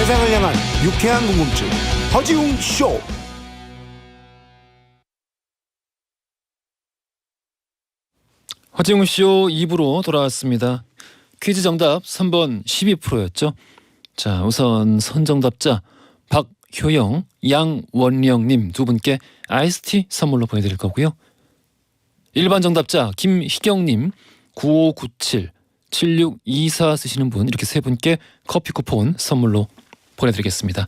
세상을 향한 유쾌한 궁금증 허지웅 쇼. 허지웅 쇼 2부로 돌아왔습니다. 퀴즈 정답 3번 12%였죠. 자, 우선 선정답자 박효영, 양원령님 두 분께 아이스티 선물로 보내드릴 거고요. 일반 정답자 김희경님, 9597, 7624 쓰시는 분 이렇게 세 분께 커피 쿠폰 선물로 보내드리겠습니다.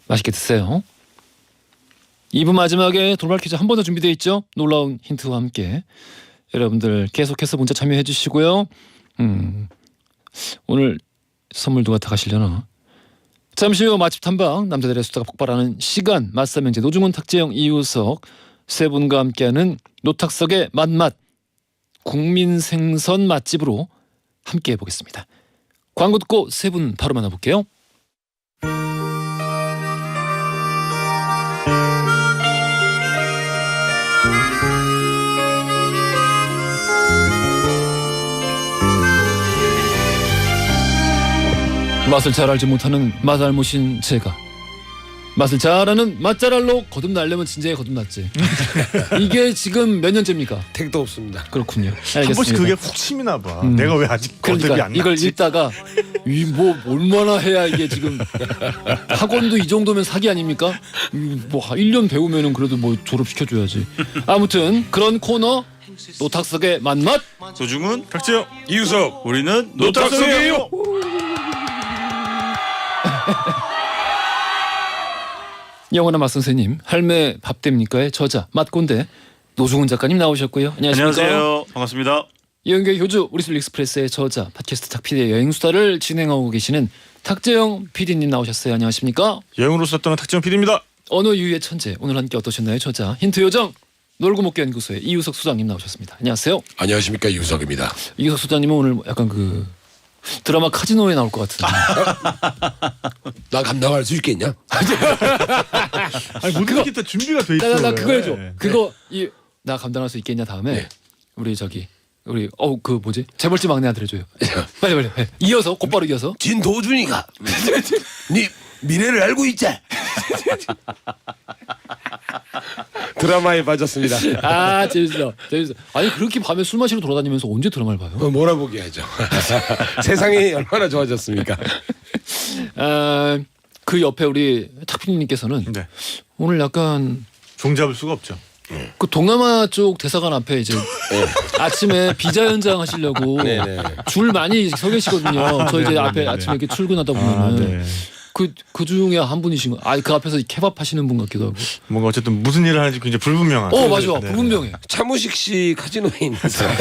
맛있게 드세요. 2부 마지막에 돌발 퀴즈 한 번 더 준비되어 있죠. 놀라운 힌트와 함께 여러분들 계속해서 문자 참여해 주시고요. 오늘 선물 누가 다 가시려나. 잠시 후 맛집 탐방, 남자들의 수다가 폭발하는 시간, 맛삼형제 노중훈, 탁재영, 이우석 세 분과 함께하는 노탁석의 맛맛 국민생선 맛집으로 함께 해보겠습니다. 광고 듣고 세 분 바로 만나볼게요. 맛을 잘 알지 못하는 맛알못인 제가 맛을 잘 아는 맛잘알로 거듭나려면 진작에 거듭났지. 이게 지금 몇 년째입니까? 택도 없습니다. 그렇군요. 알겠습니다. 한 번씩 그게 훅 침이 나봐. 내가 왜 아직 거듭이 그러니까 안 났지? 이걸 읽다가 이 뭐 얼마나 해야 이게 지금 학원도 이 정도면 사기 아닙니까? 뭐 1년 배우면은 그래도 뭐 졸업시켜줘야지. 아무튼 그런 코너 노탁석의 맛맛 노중훈, 탁재영, 이우석, 우리는 노탁석이에요. 영원한 맛 선생님, 할매 밥 됩니까의 저자 맛꼰대 노중훈 작가님 나오셨고요. 안녕하십니까? 안녕하세요. 반갑습니다. 이은교의 효주 우리술 익스프레스의 저자 팟캐스트 탁피디의 여행수다를 진행하고 계시는 탁재영 PD님 나오셨어요. 안녕하십니까? 여행으로 썼던 탁재영 PD입니다. 언어 유희의 천재 오늘 함께 어떠셨나요? 저자 힌트 요정 놀고 먹기 연구소의 이우석 수장님 나오셨습니다. 안녕하세요. 안녕하십니까, 이우석입니다. 이우석 수장님은 오늘 약간 그 드라마 카지노에 나올 것 같은데. 나 감당할 수 있겠냐? 아니 모든 게 다 준비가 돼 있어. 나 그거 해줘. 네. 그거 이 나 감당할 수 있겠냐 다음에 네. 우리 저기 우리 그 뭐지 재벌집 막내 아들 해줘요. 빨리 해. 이어서 곧바로 이어서. 진도준이가 네 미래를 알고 있자. 드라마에 빠졌습니다. 아 재밌어. 아니 그렇게 밤에 술 마시러 돌아다니면서 언제 드라마를 봐요? 몰아보게 하죠. 세상이 얼마나 좋아졌습니까? 그 옆에 우리 탁피디님께서는 네. 오늘 약간 종잡을 수가 없죠. 그 동남아 쪽 대사관 앞에 이제 아침에 비자 연장 하시려고 네네. 줄 많이 서 계시거든요. 저 이제 네네네. 앞에 아침에 이렇게 출근하다 보면은 네. 그 중에 한 분이신 거. 그 앞에서 케밥 하시는 분 같기도 하고. 뭔가 어쨌든 무슨 일을 하는지 굉장히 불분명한. 맞아. 네. 불분명해. 차무식 씨 카지노에 있는 사람.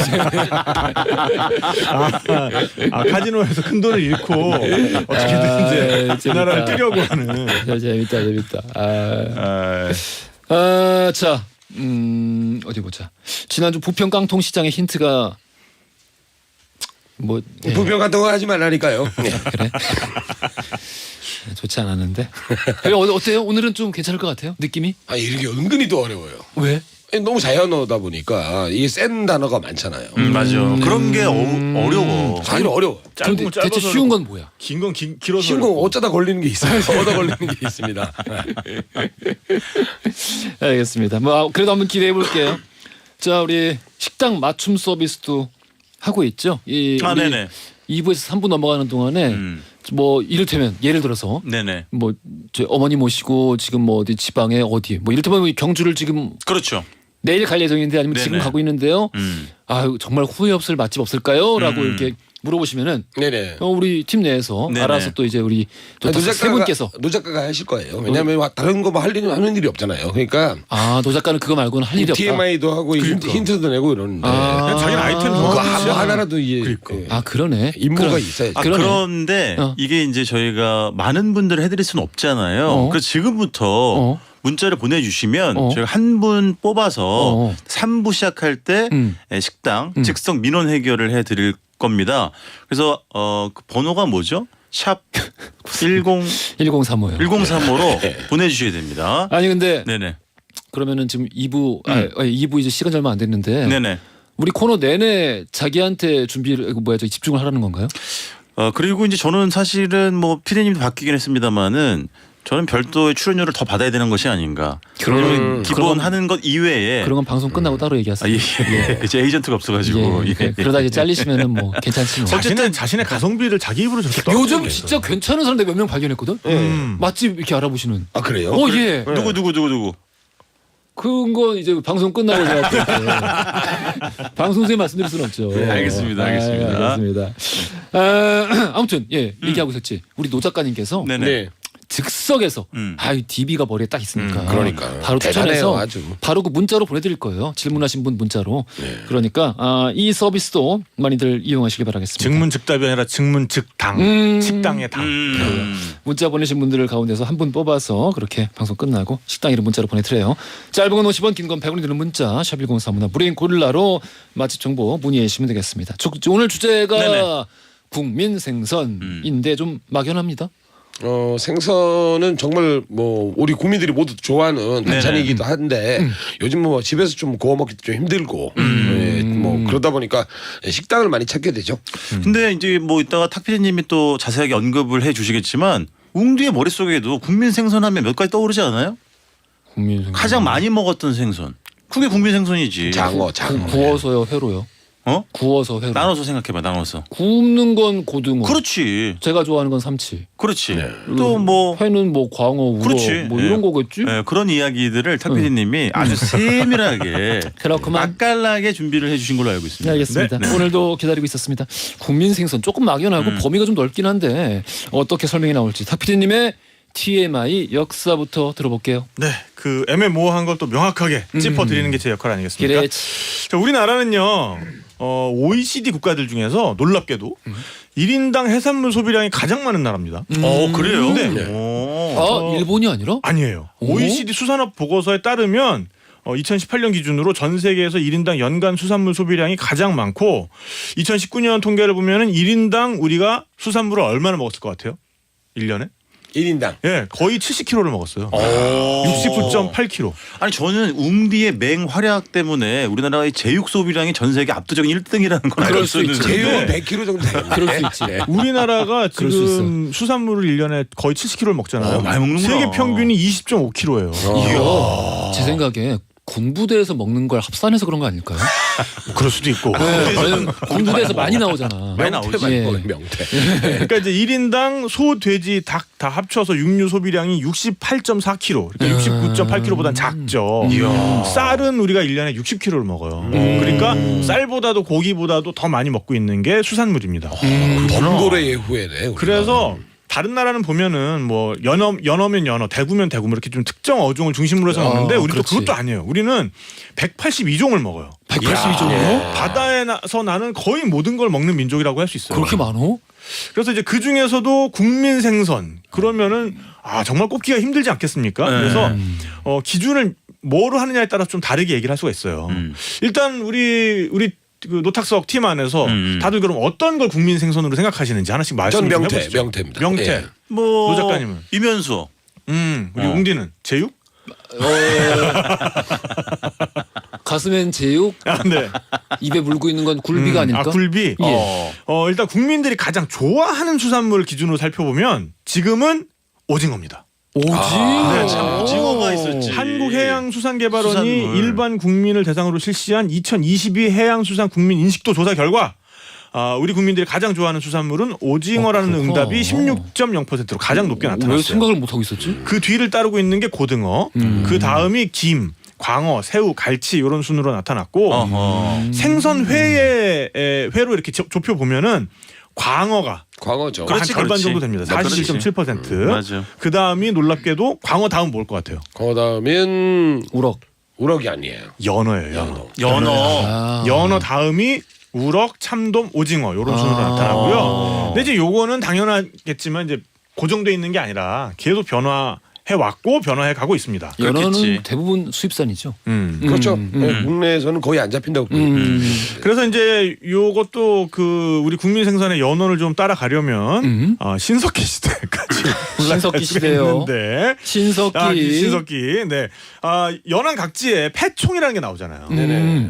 카지노에서 큰 돈을 잃고 어떻게든 이제 그 나라를 뛰려고 하는. 재밌다. 자, 어디 보자. 지난주 부평 깡통 시장의 힌트가 뭐 부평 같은 거 하지 말라니까요. 그래? 좋지 않았는데. 그래, 어때요? 오늘은 좀 괜찮을 것 같아요? 느낌이? 아, 이게 은근히 또 어려워요. 왜? 너무 자연어다 보니까 이게 센 단어가 많잖아요. 맞아. 그런 게 어려워. 사실 어려워. 그런데 대체 쉬운 건 뭐야? 긴 건 길어서. 쉬운 건 어쩌다 걸리는 게 있어요. 어쩌다 걸리는 게 있습니다. 알겠습니다. 뭐 그래도 한번 기대해 볼게요. 자, 우리 식당 맞춤 서비스도 하고 있죠. 네네. 2부에서 3부 넘어가는 동안에 뭐 이를테면 예를 들어서 네네. 뭐 저 어머니 모시고 지금 뭐 어디 지방에 어디 뭐 이를테면 경주를 지금 그렇죠. 내일 갈 예정인데 아니면 지금 네네. 가고 있는데요. 아유 정말 후회 없을 맛집 없을까요?라고 이렇게 물어보시면은 네네. 우리 팀 내에서 네네. 알아서 또 이제 우리 또 세 분께서 노 작가가 하실 거예요. 왜냐하면 다른 거 뭐 하는 일이 없잖아요. 그러니까 노 작가는 그거 말고는 할 일이 없다. TMI도 하고 힌트도 내고 이러는데 그냥 자기는 아이템 그거 좋아하지. 뭐 하나라도 이게 그러네. 임무가 있어야지. 그러네. 그런데 이게 이제 저희가 많은 분들을 해드릴 수는 없잖아요. 그래서 지금부터 문자를 보내주시면 저희가 한 분 뽑아서 3부 시작할 때 식당 즉석 민원 해결을 해드릴 겁니다. 그래서 그 번호가 뭐죠? 샵 1035요. 1035로 보내주셔야 됩니다. 아니 근데 네네. 그러면은 지금 2부 2부 이제 시간 얼마 안 됐는데 네네. 우리 코너 내내 자기한테 준비를 집중을 하라는 건가요? 그리고 이제 저는 사실은 뭐 피디님도 바뀌긴 했습니다만은 저는 별도의 출연료를 더 받아야 되는 것이 아닌가. 그런 기본 하는 것 이외에 그런 건 방송 끝나고 따로 얘기하세요. 제 에이전트가 없어가지고. 그러다 이제 잘리시면은 뭐 괜찮지 뭐. 어쨌든 자신의 가성비를 자기 입으로 저렇게 요즘 떨어뜨리고 진짜 괜찮은 사람들 몇 명 발견했거든. 맛집 이렇게 알아보시는. 아 그래요? 예. 누구? 그건 이제 방송 끝나고 제가 그렇게 방송국에 말씀드릴 수는 없죠. 알겠습니다. 알겠습니다. 아무튼 얘기하고 있었지. 우리 노 작가님께서 네네. 네. 즉석에서 DB가 머리에 딱 있으니까 그러니까. 바로 대단해요, 추천해서 아주. 바로 그 문자로 보내드릴 거예요. 질문하신 분 문자로. 그러니까 이 서비스도 많이들 이용하시기 바라겠습니다. 증문즉답이 아니라 증문즉당. 식당의 당. 문자 보내신 분들을 가운데서 한 분 뽑아서 그렇게 방송 끝나고 식당 이름 문자로 보내드려요. 짧은 건 50원, 긴 건 100원이 드는 문자 샵1035나 무료인 고릴라로 맛집 정보 문의해 주시면 되겠습니다. 오늘 주제가 네네. 국민 생선인데 좀 막연합니다. 생선은 정말 뭐 우리 국민들이 모두 좋아하는 반찬이기도 한데 요즘 뭐 집에서 좀 구워 먹기 좀 힘들고 뭐 그러다 보니까 식당을 많이 찾게 되죠. 근데 이제 뭐 이따가 탁 PD님이 또 자세하게 언급을 해주시겠지만 웅디의 머릿속에도 국민 생선하면 몇 가지 떠오르지 않아요? 국민 생선. 가장 많이 먹었던 생선. 그게 국민 생선이지. 장어. 구워서요, 회로요? 구워서 회로. 나눠서 생각해봐. 나눠서. 굽는 건 고등어. 그렇지. 제가 좋아하는 건 삼치. 그렇지. 또 뭐 회는 뭐 광어, 우어 그렇지. 뭐 이런 거겠지. 그런 이야기들을 탁 PD님이 아주 세밀하게 그렇구만. 맛깔나게 준비를 해주신 걸로 알고 있습니다. 네, 알겠습니다. 네. 오늘도 기다리고 있었습니다. 국민 생선 조금 막연하고 범위가 좀 넓긴 한데 어떻게 설명이 나올지 탁 PD님의 TMI 역사부터 들어볼게요. 네, 그 애매모호한 걸 또 명확하게 짚어드리는 게 제 역할 아니겠습니까? 그래. 자, 우리나라는요, OECD 국가들 중에서 놀랍게도 1인당 해산물 소비량이 가장 많은 나라입니다. 그래요? 네. 일본이 아니라? 아니에요. OECD 수산업 보고서에 따르면 2018년 기준으로 전 세계에서 1인당 연간 수산물 소비량이 가장 많고 2019년 통계를 보면은 1인당 우리가 수산물을 얼마나 먹었을 것 같아요? 1년에? 1인당. 예, 거의 70kg를 먹었어요. 69.8kg. 아니 저는 웅디의 맹활약 때문에 우리나라의 제육 소비량이 전 세계 압도적인 1등이라는 걸 알고 그럴 수 있었는데 있지. 제육은 100kg 정도 되겠네. 그럴 수 있지. 우리나라가 그럴 수 지금 수산물을 1년에 거의 70kg를 먹잖아요. 많이 먹는구나. 세계 평균이 20.5kg예요. 제 생각에 군부대에서 먹는 걸 합산해서 그런 거 아닐까요? 그럴 수도 있고. 왜냐면 군부대에서 많이 나오잖아. 많이 나오지. 명태. 그러니까 이제 1인당 소, 돼지, 닭 다 합쳐서 육류 소비량이 68.4kg. 그러니까 69.8kg보다는 작죠. 쌀은 우리가 1년에 60kg를 먹어요. 그러니까 쌀보다도 고기보다도 더 많이 먹고 있는 게 수산물입니다. 범고래의 후예네. 우리가. 그래서 다른 나라는 보면은 뭐 연어면 연어, 대구면 대구 이렇게 좀 특정 어종을 중심으로 해서 먹는데 우리도 그렇지. 그것도 아니에요. 우리는 182종을 먹어요. 182종이요? 바다에서 나는 거의 모든 걸 먹는 민족이라고 할 수 있어요. 그렇게 많어? 그래서 이제 그 중에서도 국민 생선 그러면은 정말 꼽기가 힘들지 않겠습니까? 그래서 기준을 뭐로 하느냐에 따라서 좀 다르게 얘기를 할 수가 있어요. 일단 우리 그 노탁석 팀 안에서 다들 그럼 어떤 걸 국민 생선으로 생각하시는지 하나씩 말씀 전 좀 명태, 해보시죠. 명태입니다. 명태. 예. 뭐 노 작가님은? 이면수. 우리 웅디는 제육? 가슴엔 제육, 네. 입에 물고 있는 건 굴비가 아닐까? 굴비. 예. 일단 국민들이 가장 좋아하는 수산물 기준으로 살펴보면 지금은 오징어입니다. 오징어. 참 오징어가 있었지. 한국해양수산개발원이 수산물. 일반 국민을 대상으로 실시한 2022 해양수산 국민 인식도 조사 결과 우리 국민들이 가장 좋아하는 수산물은 오징어라는 그렇구나. 응답이 16.0%로 가장 높게 왜 나타났어요. 생각을 못 하고 있었지? 그 뒤를 따르고 있는 게 고등어, 그 다음이 김, 광어, 새우, 갈치 이런 순으로 나타났고 생선 회로 이렇게 좁혀 보면은 광어가 광어죠. 한 그렇지, 절반 그렇지. 정도 됩니다. 47.7%. 맞아. 그 다음이 놀랍게도 광어 다음 뭘 것 같아요? 그다음엔 우럭. 우럭이 아니에요. 연어예요. 연어. 연어 다음이 우럭, 참돔, 오징어 이런 순으로 나타나고요. 근데 이제 요거는 당연하겠지만 이제 고정돼 있는 게 아니라 계속 변화해 왔고 변화해 가고 있습니다. 연어는 그렇겠지. 대부분 수입산이죠. 그렇죠. 국내에서는 거의 안 잡힌다고. 그래서 이제 요것도 그 우리 국민 생선의 연어를 좀 따라가려면 신석기 시대까지 신석기 시대요. 있는데 신석기. 신석기. 네. 연안 각지에 패총이라는 게 나오잖아요. 네네.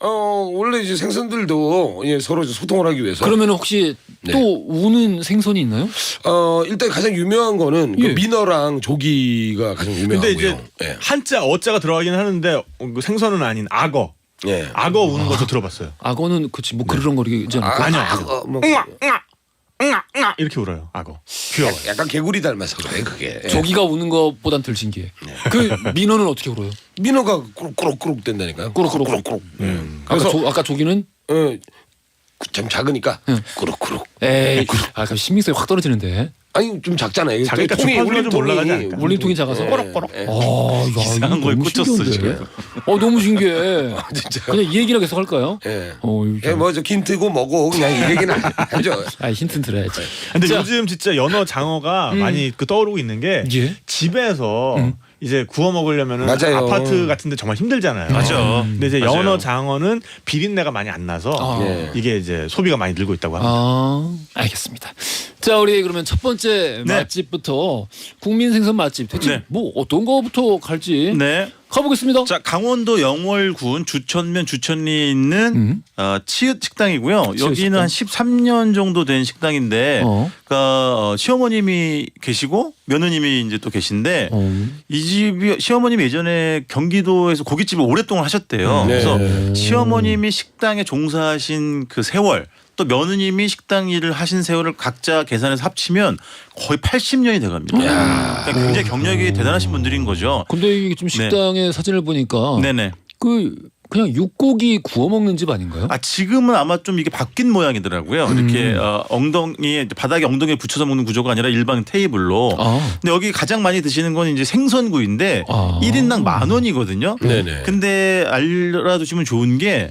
원래 이제 생선들도 서로 이제 소통을 하기 위해서. 그러면 혹시 네. 또 우는 생선이 있나요? 일단 가장 유명한 거는 그 예. 민어랑 조기가 가장 유명하고요. 근데 이제 예. 한자 어자가 들어가긴 하는데 그 생선은 아닌 악어. 예. 악어 우는 것도 들어봤어요. 악어는 그치 뭐 그르렁거리지 않을까? 아니요. 뭐, 이렇게 울어요. 악어. 귀여워. 약간 개구리 닮아서 그래 그게. 예. 조기가 우는 것보단 덜 신기해. 그 민어는 어떻게 울어요? 민어가 꾸룩꾸룩 된다니까요. 꾸룩꾸룩. 그래서 아까 조기는 좀 작으니까 꾸룩꾸룩. 에이, 아까 신빙성이 확 떨어지는데. 아니 좀 작잖아요. 작으니까 통이 주파수가 좀 올라가지 않을까? 울림통이 작아서 예. 꼬락꼬락. 예. 이상한 거에 꽂혔어, 지금. 너무 신기해. 진짜. 그냥 이 얘기나 계속 할까요? 예. 이거 뭐저 긴트고 뭐고 그냥 이 얘기는 하죠. 힌트 들어야지. 근데 자, 요즘 진짜 연어 장어가 많이 그 떠오르고 있는 게 예? 집에서 이제 구워 먹으려면 맞아요. 아파트 같은데 정말 힘들잖아요. 맞아. 근데 이제 맞아요. 연어 장어는 비린내가 많이 안 나서 예. 이게 이제 소비가 많이 늘고 있다고 합니다. 알겠습니다. 자, 우리 그러면 첫 번째 네. 맛집부터 국민 생선 맛집 대체 네. 뭐 어떤 거부터 갈지 네. 가보겠습니다. 자, 강원도 영월군 주천면 주천리에 있는 치읓 식당이고요. 치읓 여기는 식당. 한 13년 정도 된 식당인데, 어. 그러니까 시어머님이 계시고 며느님이 이제 또 계신데, 이 집이 시어머님이 예전에 경기도에서 고깃집을 오랫동안 하셨대요. 네. 그래서 시어머님이 식당에 종사하신 그 세월, 또 며느님이 식당 일을 하신 세월을 각자 계산해서 합치면 거의 80년이 돼갑니다. 그러니까 굉장히 경력이 대단하신 분들인 거죠. 근데 이게 좀 식당의 사진을 보니까 네네. 그냥 육고기 구워 먹는 집 아닌가요? 지금은 아마 좀 이게 바뀐 모양이더라고요. 이렇게 엉덩이에 바닥에 엉덩이에 붙여서 먹는 구조가 아니라 일반 테이블로. 근데 여기 가장 많이 드시는 건 이제 생선구이인데 1인당 10,000원이거든요. 네네. 근데 알아두시면 좋은 게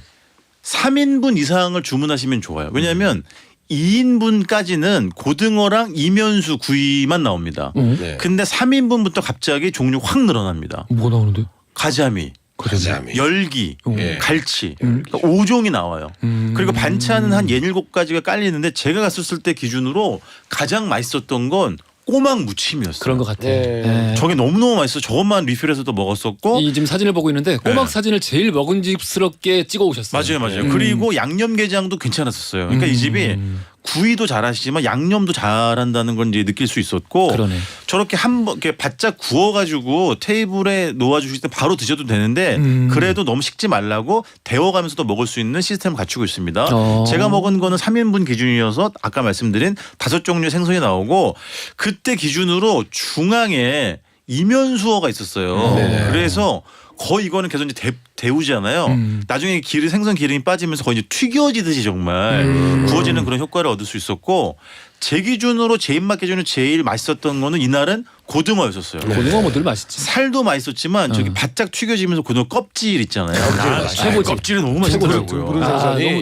3인분 이상을 주문하시면 좋아요. 왜냐하면 2인분까지는 고등어랑 이면수 구이만 나옵니다. 네. 근데 3인분부터 갑자기 종류 확 늘어납니다. 뭐 나오는데? 가자미, 가자미. 열기, 예. 갈치, 그러니까 5종이 나와요. 그리고 반찬은 한 7가지가 깔리는데 제가 갔었을 때 기준으로 가장 맛있었던 건 꼬막 무침이었어요. 그런 것 같아. 네. 예. 저게 너무너무 맛있어. 저것만 리필해서도 먹었었고. 이 지금 사진을 보고 있는데 꼬막 네. 사진을 제일 먹음직스럽게 찍어 오셨어요. 맞아요. 그리고 양념게장도 괜찮았었어요. 그러니까 이 집이 구이도 잘하시지만 양념도 잘한다는 걸 이제 느낄 수 있었고 그러네. 저렇게 한번 이렇게 바짝 구워가지고 테이블에 놓아주실 때 바로 드셔도 되는데 그래도 너무 식지 말라고 데워가면서도 먹을 수 있는 시스템을 갖추고 있습니다. 제가 먹은 거는 3인분 기준이어서 아까 말씀드린 5종류의 생선이 나오고 그때 기준으로 중앙에 이면수어가 있었어요. 네. 그래서 거의 이거는 계속 이제 데우잖아요. 나중에 생선 기름이 빠지면서 거의 이제 튀겨지듯이 정말 구워지는 그런 효과를 얻을 수 있었고 제 기준으로 제 입맛 기준으로 제일 맛있었던 거는 이날은 고등어였었어요. 고등어 뭐 늘 맛있지. 살도 맛있었지만 저기 바짝 튀겨지면서 고등어 껍질 있잖아요. 최고지. 껍질이 너무 맛있더라고요.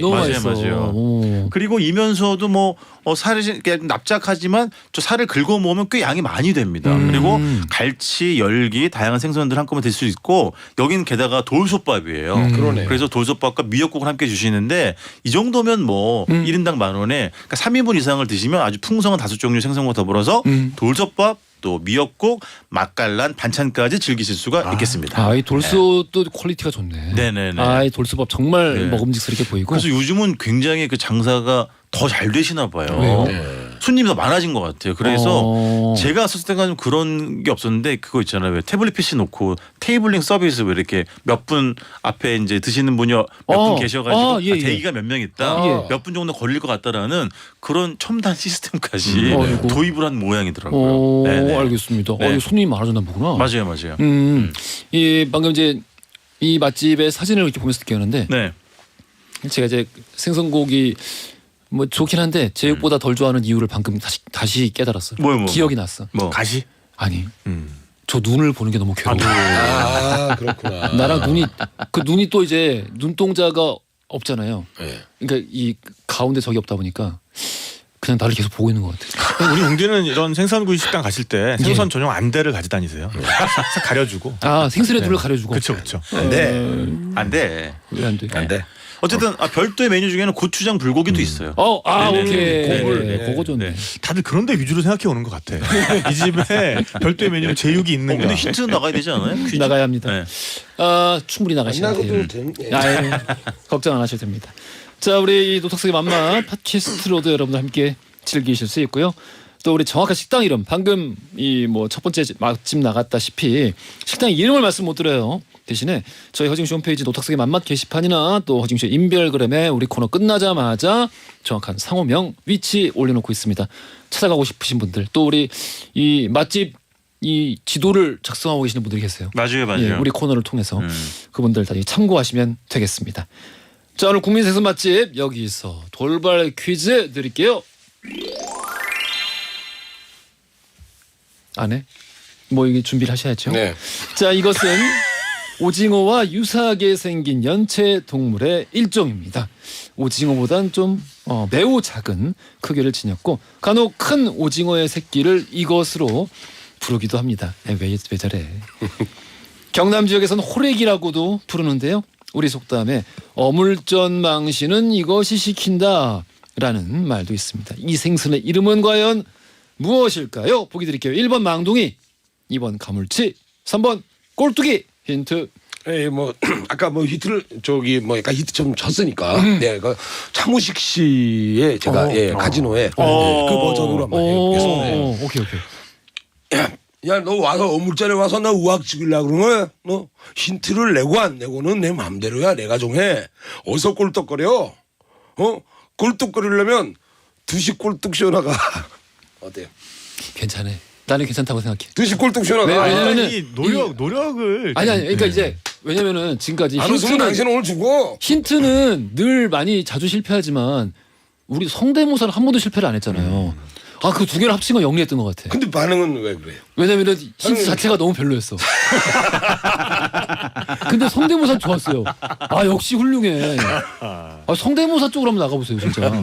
너무 맞아요, 맛있어. 맞아요. 오. 그리고 이면서도 뭐 살이 그냥 납작하지만 저 살을 긁어 모으면 꽤 양이 많이 됩니다. 그리고 갈치, 열기, 다양한 생선들 한꺼번에 들 수 있고 여기는 게다가 돌솥밥이에요. 그러네. 그래서 돌솥밥과 미역국을 함께 주시는데 이 정도면 뭐 1인당 10,000원에 그러니까 3인분 이상을 드시면 아주 풍성한 5종류 생선과 더불어서 돌솥밥 또 미역국, 맛깔난 반찬까지 즐기실 수가 있겠습니다. 이 돌솥도 퀄리티가 좋네. 네네네. 이 돌솥밥 정말 네. 먹음직스럽게 보이고. 그래서 요즘은 굉장히 그 장사가 더 잘 되시나 봐요. 왜요? 손님이 더 많아진 것 같아요. 그래서 어. 제가 갔을 때가 좀 그런 게 없었는데 그거 있잖아요. 왜 태블릿 PC 놓고 테이블링 서비스 왜 이렇게 몇 분 앞에 이제 드시는 분이 몇 분 계셔가지고 예. 대기가 몇 명 있다. 예. 몇 분 정도 걸릴 것 같다라는 그런 첨단 시스템까지 아이고. 도입을 한 모양이더라고요. 네네. 알겠습니다. 네. 손님이 많아졌나 보구나. 맞아요. 이 방금 이제 이 맛집의 사진을 이렇게 보면서 느꼈는데 네. 제가 이제 생선고기 뭐 좋긴 한데 제육보다 덜 좋아하는 이유를 방금 다시 깨달았어요. 뭐요? 기억이 났어. 뭐 가시? 아니 저 눈을 보는 게 너무 괴로워. 그렇구나. 나랑 눈이 또 이제 눈동자가 없잖아요. 네. 그러니까 이 가운데 적이 없다 보니까 그냥 나를 계속 보고 있는 것 같아요. 우리 웅디는 이런 생선구이 식당 가실 때 생선 전용 안대를 가지 다니세요. 싹 가려주고. 생선의 눈을 가려주고. 그렇죠. 안 돼. 안 돼. 왜 안 돼? 안 돼. 어쨌든 별도의 메뉴 중에는 고추장 불고기도 있어요. 네네. 오케이. 고물. 그거 좋네. 다들 그런데 위주로 생각해 오는 것 같아. 이 집에 별도의 메뉴는 제육이 있는가. 근데 힌트 나가야 되지 않아요? 퀴즈? 나가야 합니다. 네. 충분히 나가시면 돼요. 나가도 되는 게. 걱정 안 하셔도 됩니다. 자, 우리 이 노탁스의 맛맛 팟캐스트로도 여러분들 함께 즐기실 수 있고요. 또 우리 정확한 식당 이름 방금 이 뭐 첫 번째 맛집 나갔다시피 식당 이름을 말씀 못 드려요. 대신에 저희 허징쇼 홈페이지 노탁스의 맛맛 게시판이나 또 허징쇼 인별그램에 우리 코너 끝나자마자 정확한 상호명 위치 올려놓고 있습니다. 찾아가고 싶으신 분들 또 우리 이 맛집 이 지도를 작성하고 계시는 분들이 계세요. 맞아요. 예, 우리 코너를 통해서 그분들 다 참고하시면 되겠습니다. 자, 오늘 국민생선 맛집 여기서 돌발 퀴즈 드릴게요. 안 해? 뭐 이게 준비를 하셔야죠. 네. 자, 이것은 오징어와 유사하게 생긴 연체 동물의 일종입니다. 오징어보단 좀 매우 작은 크기를 지녔고 간혹 큰 오징어의 새끼를 이것으로 부르기도 합니다. 왜 저래? 경남 지역에서는 호래기라고도 부르는데요. 우리 속담에 어물전 망신은 이것이 시킨다라는 말도 있습니다. 이 생선의 이름은 과연 무엇일까요? 보기 드릴게요. 1번 망둥이, 2번 가물치, 3번 꼴뚜기. 힌트. 예, 뭐 아까 뭐 히트를 저기 뭐 약간 히트 좀 쳤으니까 네, 그 차무식 씨의 제가 카지노에 그 버전으로 한번 해보겠습니다. 오케이. 야, 너 와서 어물자리 와서 나 우악 찍으려고 그러는 거야? 너 힌트를 내고 안 내고는 내 맘대로야. 내가 정해. 어서 꼴떡거려? 꼴떡거리려면 2시 꼴떡 쇼나가 어때요? 괜찮아. 나는 괜찮다고 생각해. 2시 꼴떡 쇼나가 왜냐면은 이 노력을 아니 그러니까 이제 왜냐면은 지금까지 안 웃으면 당신은 오늘 죽어. 힌트는 늘 많이 자주 실패하지만 우리 성대모사를 한 번도 실패를 안 했잖아요. 그 두 개를 합친 건 영리했던 것 같아. 근데 반응은 왜 그래요? 왜냐면은 힌트 자체가 너무 별로였어. 근데 성대모사 좋았어요. 역시 훌륭해. 성대모사 쪽으로 한번 나가보세요, 진짜.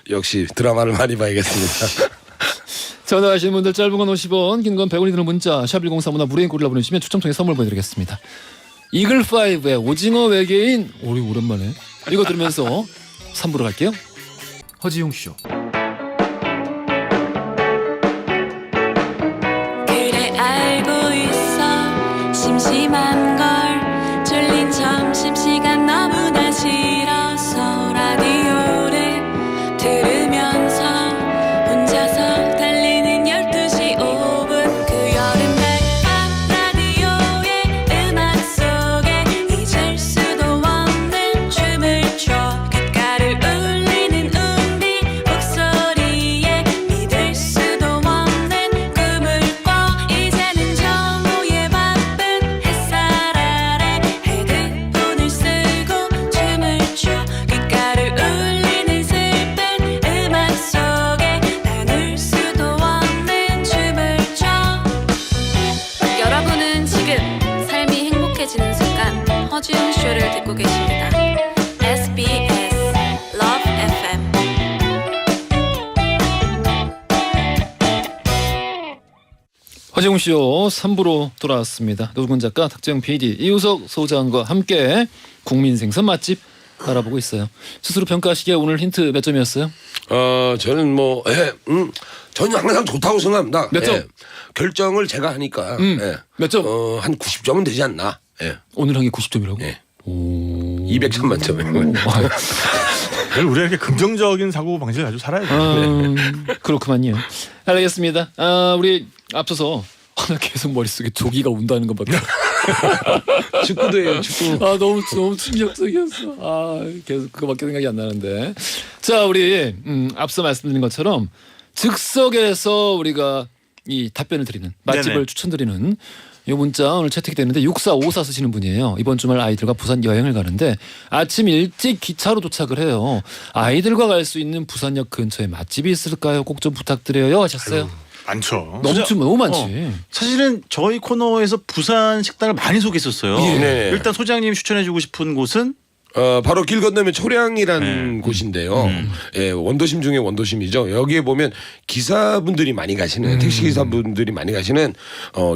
역시 드라마를 많이 봐야겠습니다. 전화하시는 분들 짧은 건 50원, 긴 건 100원이 드는 문자 샵 1035나 무료인 꼴라 보내주시면 추첨 통해 선물 보내드리겠습니다. 이글5의 오징어 외계인 우리 오랜만에 이거 들으면서 3부로 갈게요. 허지용 쇼. 그래 알고 있어 심심한 걸 졸린 점심시간 너무나 싫어서 라디오를 들으면서 혼자서 달리는 12시 5분 그 여름날 밤 라디오의 음악 속에 잊을 수도 없는 춤을 춰 귓가를 울리는 우리 목소리에 믿을 수도 없는 꿈을 꿔 이제는 정오의 바쁜 햇살 아래 헤드폰을 쓰고 춤을 춰 귓가를 울리는 슬픈 음악 속에 나눌 수도 없는 춤을 춰 여러분은 지금 삶이 행복해지는 순간 허지웅 쇼를 듣고 계십니다. SBS Love FM. 허지웅 쇼 3부로 돌아왔습니다. 노승근 작가, 탁재영 PD, 이우석 소장과 함께 국민생선 맛집 알아보고 있어요. 스스로 평가하시기에 오늘 힌트 몇 점이었어요? 저는 저는 항상 좋다고 생각합니다. 몇 점? 결정을 제가 하니까 몇 점? 한 90점은 되지 않나. 오늘 한 게 90점이라고? 예. 200점 만점에. 우리가 이렇게 긍정적인 사고 방식을 가지고 살아야 돼. 그렇구만요. 알겠습니다. 우리 앞서서 나 계속 머릿속에 조기가 운다는 것밖에. 축구도 해요. 축구. 너무 충격적이었어. 계속 그거밖에 생각이 안 나는데. 자, 우리 앞서 말씀드린 것처럼 즉석에서 우리가 이 답변을 드리는 맛집을 네네. 추천드리는 이 문자 오늘 채택이 되는데 6454 쓰시는 분이에요. 이번 주말 아이들과 부산 여행을 가는데 아침 일찍 기차로 도착을 해요. 아이들과 갈 수 있는 부산역 근처에 맛집이 있을까요? 꼭 좀 부탁드려요 하셨어요. 많죠. 너무 많지. 사실은 저희 코너에서 부산 식당을 많이 소개했었어요. 네. 일단 소장님 추천해주고 싶은 곳은 바로 길 건너면 초량이라는 곳인데요. 예, 원도심 중에 원도심이죠. 여기에 보면 기사분들이 많이 가시는 택시 기사분들이 많이 가시는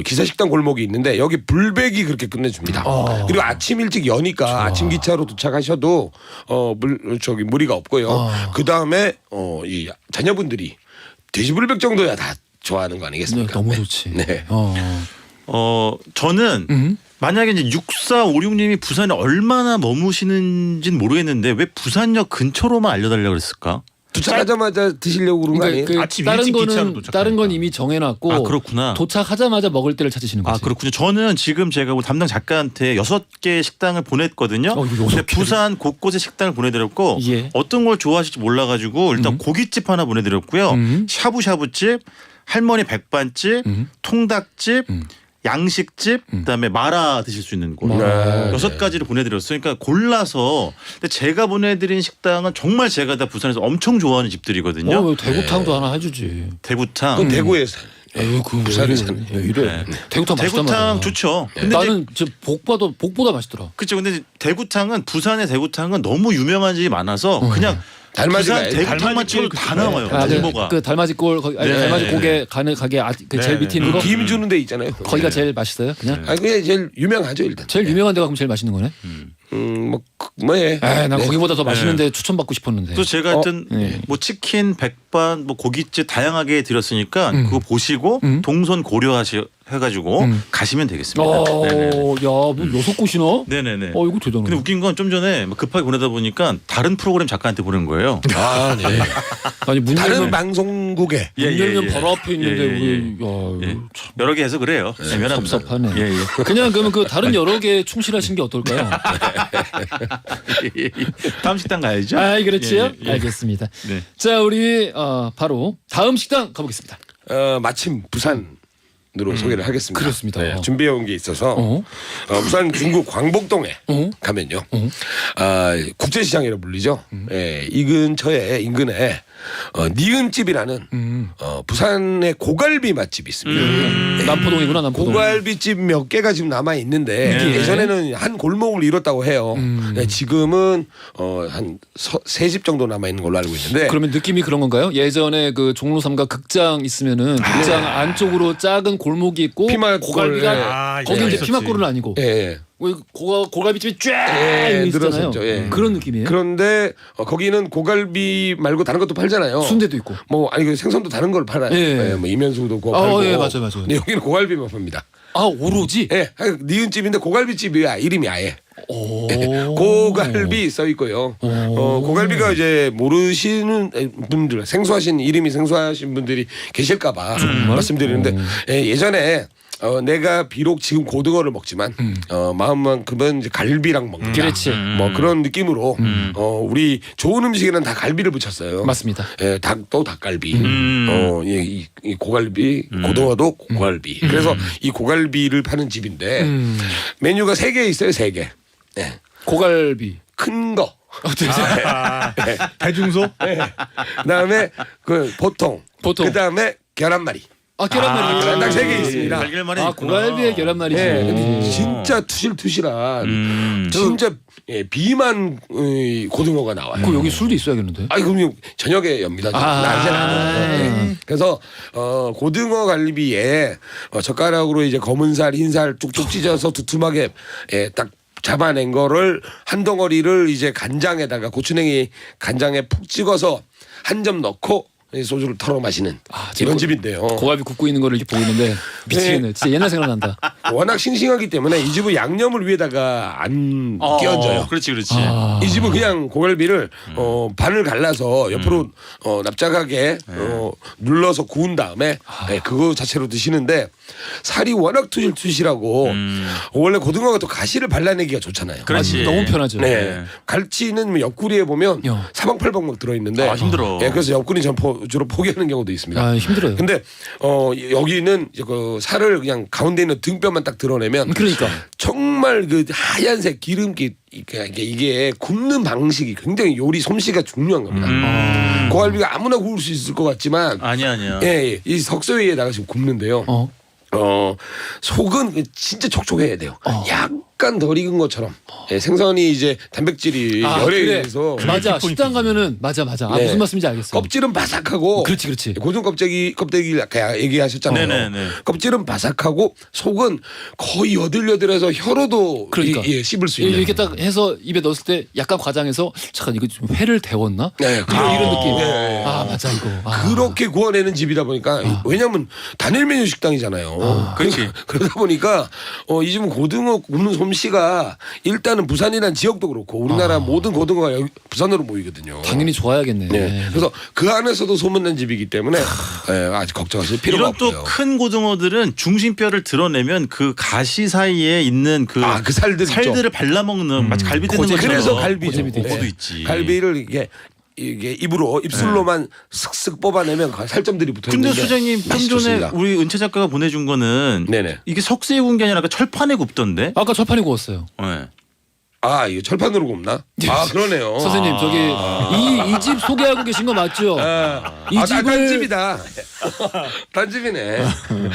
기사 식당 골목이 있는데 여기 불백이 그렇게 끝내줍니다. 그리고 아침 일찍 여니까 아침 기차로 도착하셔도 무리가 없고요. 그 다음에 이 자녀분들이 돼지불백 정도야 다 좋아하는 거 아니겠습니까? 너무 좋지. 네. 저는 만약에 이제 6456님이 부산에 얼마나 머무시는지는 모르겠는데 왜 부산역 근처로만 알려달라고 그랬을까? 도착하자마자 드시려고 그런 거 아니에요? 아침 다른 일찍 기차로 거는 도착하니까. 다른 건 이미 정해놨고 아, 그렇구나. 도착하자마자 먹을 때를 찾으시는 거지. 아 그렇군요. 저는 지금 제가 우리 담당 작가한테 6개 식당을 보냈거든요. 이거 여섯 근데 개를? 부산 곳곳에 식당을 보내드렸고 예. 어떤 걸 좋아하실지 몰라가지고 일단 고깃집 하나 보내드렸고요. 샤브샤브집, 할머니 백반집, 통닭집, 양식집, 그다음에 마라 드실 수 있는 곳. 6가지를 보내드렸어요. 그러니까 골라서. 근데 제가 보내드린 식당은 정말 제가 다 부산에서 엄청 좋아하는 집들이거든요. 왜 대구탕도 하나 해주지. 대구탕. 그건 대구에서 그 부산에 사는. 이래. 대구탕 맛있단 말이야. 대구탕 좋죠. 근데 이제 나는 저 복보다 맛있더라. 그렇죠. 근데 대구탕은 부산의 대구탕은 너무 유명한 집이 많아서 그냥 달맞이 부산 가야지. 대구탕만 달맞이 쳐도 다 나와요. 정보가. 그 달맞이 골 거기 아니, 네. 달맞이 고개 가는 가게 그 제일 밑에 있는 거 김 주는 데 있잖아요. 거기가 제일 맛있어요. 그냥 아니 그게 제일 유명하죠 일단. 제일 유명한 데가 그럼 제일 맛있는 거네. 예. 난 네. 거기보다 더 맛있는데 추천받고 싶었는데. 또 제가 하여튼 네. 뭐 치킨, 백반, 뭐 고깃집 다양하게 드렸으니까 그거 보시고 동선 고려해가지고 가시면 되겠습니다. 네네. 야뭐 6곳이나? 네네네. 이거 대단하네. 근데 웃긴 건 좀 전에 뭐 급하게 보내다 보니까 다른 프로그램 작가한테 보낸 거예요. 아, 네. 아니 문 다른 열면 방송국에 문 열면 바로 앞에 있는데 예, 예. 우리 예. 여러 개 해서 그래요. 미안합니다. 섭섭하네. 예, 예. 그냥 그러면 그 다른 여러 개에 충실하신 게 어떨까요? 다음 식당 가야죠. 그렇지요? 예, 예, 예. 알겠습니다. 네. 자, 우리 바로 다음 식당 가보겠습니다. 마침 부산으로 소개를 하겠습니다. 그렇습니다. 네, 준비해 온 게 있어서 부산 중구 광복동에 가면요. 국제시장이라고 불리죠. 예, 이 근처에 인근에 니은집이라는 부산의 고갈비 맛집이 있습니다. 남포동이구나, 남포동. 고갈비집 몇 개가 지금 남아 있는데 네. 예전에는 한 골목을 잃었다고 해요. 네, 지금은 한 3집 정도 남아 있는 걸로 알고 있는데. 그러면 느낌이 그런 건가요? 예전에 그 종로 3가 극장 있으면은 극장 안쪽으로 작은 골목이 있고 피맛골, 고갈비가 예. 거기 이제 있었지. 피맛골은 아니고 예. 고갈비집이 쫙 예, 있잖아요. 늘어섰죠. 예. 그런 느낌이에요. 그런데 거기는 고갈비 말고 다른 것도 팔잖아요. 순대도 있고. 뭐 아니 그 생선도 다른 걸 팔아요. 예. 예, 뭐 이면수도 그거 팔고. 예, 맞아요. 근데 여기는 고갈비만 팝니다. 오로지. 예, 니은집인데 고갈비집이야 이름이 아예. 예, 고갈비 써 있고요. 고갈비가 이제 모르시는 분들, 이름이 생소하신 분들이 계실까봐 말씀드리는데 예전에 내가 비록 지금 고등어를 먹지만 마음만큼은 이제 갈비랑 먹는다. 그렇지. 뭐 그런 느낌으로 우리 좋은 음식에는 다 갈비를 붙였어요. 맞습니다. 예, 닭도 닭갈비. 이 고갈비, 고등어도 고갈비. 그래서 이 고갈비를 파는 집인데 메뉴가 3개 있어요, 3개. 예. 고갈비. 큰 거. 대중소? 그다음에 그 보통. 그다음에 계란말이. 계란말이. 딱 3개 있습니다. 달걀말이 고갈비에 계란말이지. 예, 근데 진짜 투실투실한 진짜 비만 고등어가 나와요. 여기 술도 있어야겠는데. 그럼 저녁에 엽니다. 낮에는 안 먹어요. 그래서 고등어 갈비에 젓가락으로 이제 검은 살, 흰 살 쭉쭉 찢어서 두툼하게 딱 잡아낸 거를 한 덩어리를 이제 간장에다가 고추냉이 간장에 푹 찍어서 한 점 넣고 소주를 털어 마시는 이런 집인데요. 고갈비 굽고 있는 거를 이렇게 보고 있는데 미치겠네. 진짜 옛날 생각난다. 워낙 싱싱하기 때문에 이 집은 양념을 위에다가 안 끼얹어요. 그렇지, 그렇지. 이 집은 그냥 고갈비를 반을 갈라서 옆으로 납작하게 눌러서 구운 다음에 그거 자체로 드시는데 살이 워낙 투실투실하고 원래 고등어가 또 가시를 발라내기가 좋잖아요. 그렇지. 너무 편하죠. 네. 갈치는 뭐 옆구리에 보면 야. 사방팔방 들어있는데 힘들어. 그래서 옆구리 주로 포기하는 경우도 있습니다. 힘들어요. 근데 여기는 이제 그 살을 그냥 가운데 있는 등뼈만 딱 드러내면 그러니까. 정말 그 하얀색 기름기 이게 굽는 방식이 굉장히 요리 솜씨가 중요한 겁니다. 고갈비가 아무나 구울 수 있을 것 같지만 아니야. 예, 이 석쇠 위에다가 지금 굽는데요. 속은 진짜 촉촉해야 돼요. 약간 덜 익은 것처럼 생선이 이제 단백질이 열에 그래. 의해서 맞아. 식당 가면은 맞아. 아, 네. 무슨 말씀인지 알겠어요. 껍질은 바삭하고 그렇지. 고등 껍데기 아까 얘기하셨잖아요. 네네네. 껍질은 바삭하고 속은 거의 여들여들해서 혀로도 그러니까. 씹을 수 있는. 이렇게 딱 해서 입에 넣었을 때 약간 과장해서 잠깐 이거 좀 회를 데웠나? 네, 이런 느낌. 네. 아 맞아 이거. 그렇게 구워내는 집이다 보니까 왜냐면 단일 메뉴 식당이잖아요. 그렇지. 그러다 보니까 이 집은 고등어 굽는 솜씨가 일단은 부산이라는 지역도 그렇고 우리나라 모든 고등어가 여기 부산으로 모이거든요. 당연히 좋아야겠네. 네. 그래서 그 안에서도 소문난 집이기 때문에 아직 걱정하실 필요가 이런 없고요. 또 큰 고등어들은 중심뼈를 드러내면 그 가시 사이에 있는 그 그 살들 있죠. 살들을 발라먹는 마치 갈비 뜯는 것처럼. 그래서 갈비죠. 고재미도 네. 그것도 있지. 갈비를 이게 입술로만 슥슥 뽑아내면 살점들이 붙어 근데 있는데 소장님 좀 맛이 전에 좋습니다. 우리 은채 작가가 보내준 거는 네네. 이게 석쇠에 구운 게 아니라 아까 철판에 굽던데. 아까 철판에 구웠어요. 네. 이거 철판으로 굽나? 그러네요. 선생님 저기 이 집 소개하고 계신 거 맞죠? 이 집을 딴집이다. 딴집이네.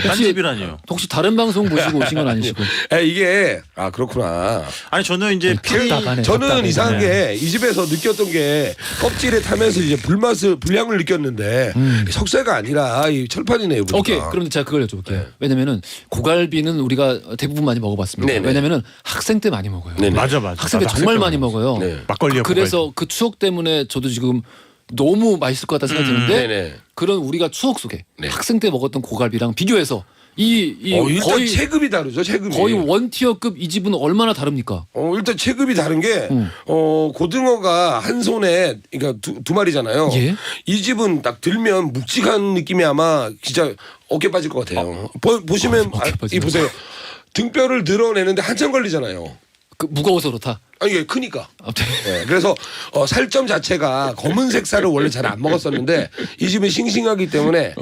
딴 집이라니요. 혹시 다른 방송 보시고 오신 건 아니시고? 이게 그렇구나. 아니 저는 이제 답답하네. 저는 답답해. 이상한 게 이 집에서 느꼈던 게 껍질에 타면서 이제 불향을 느꼈는데 석쇠가 아니라 이 철판이네요. 보니까. 오케이. 그럼 제가 그걸 여쭤볼게요. 왜냐면은 고갈비는 우리가 대부분 많이 먹어봤습니다. 네네. 왜냐면은 학생 때 많이 먹어요. 네네. 맞아. 학생 때 나도 정말 학생 많이 때 먹어요. 네. 막걸리에 그래서 그 추억 때문에 저도 지금 너무 맛있을 것 같다 생각이 드는데 네네. 그런 우리가 추억 속에 네. 학생 때 먹었던 고갈비랑 비교해서 이 일단 거의 체급이 다르죠. 체급이. 거의 원티어급 이 집은 얼마나 다릅니까? 일단 체급이 다른 게 고등어가 한 손에 그러니까 두 마리잖아요. 예? 이 집은 딱 들면 묵직한 느낌이 아마 진짜 어깨 빠질 것 같아요. 보시면 어깨 빠지네. 보세요. 등뼈를 드러내는데 한참 걸리잖아요. 그 무거워서 그렇다. 이게 크니까. 아무튼 네, 그래서 살점 자체가 검은색 살을 원래 잘 안 먹었었는데 이 집은 싱싱하기 때문에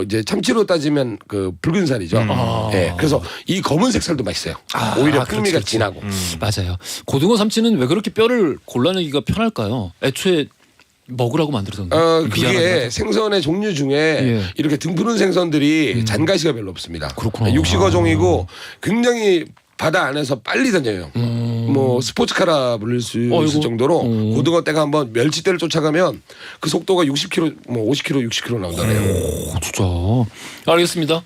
이제 참치로 따지면 그 붉은 살이죠. 네, 그래서 이 검은색 살도 맛있어요. 오히려 풍미가 그렇지. 진하고. 맞아요. 고등어 삼치는 왜 그렇게 뼈를 골라내기가 편할까요? 애초에 먹으라고 만들었던데. 그게 생선의 종류 중에 예. 이렇게 등푸른 생선들이 잔가시가 별로 없습니다. 그렇구나. 육식어종이고 굉장히 바다 안에서 빨리 다녀요. 뭐 스포츠카라 불릴 수 있을 어이구. 정도로 고등어 떼가 한번 멸치떼를 쫓아가면 그 속도가 60km, 뭐 50km, 60km 나온다네요. 오, 진짜. 알겠습니다.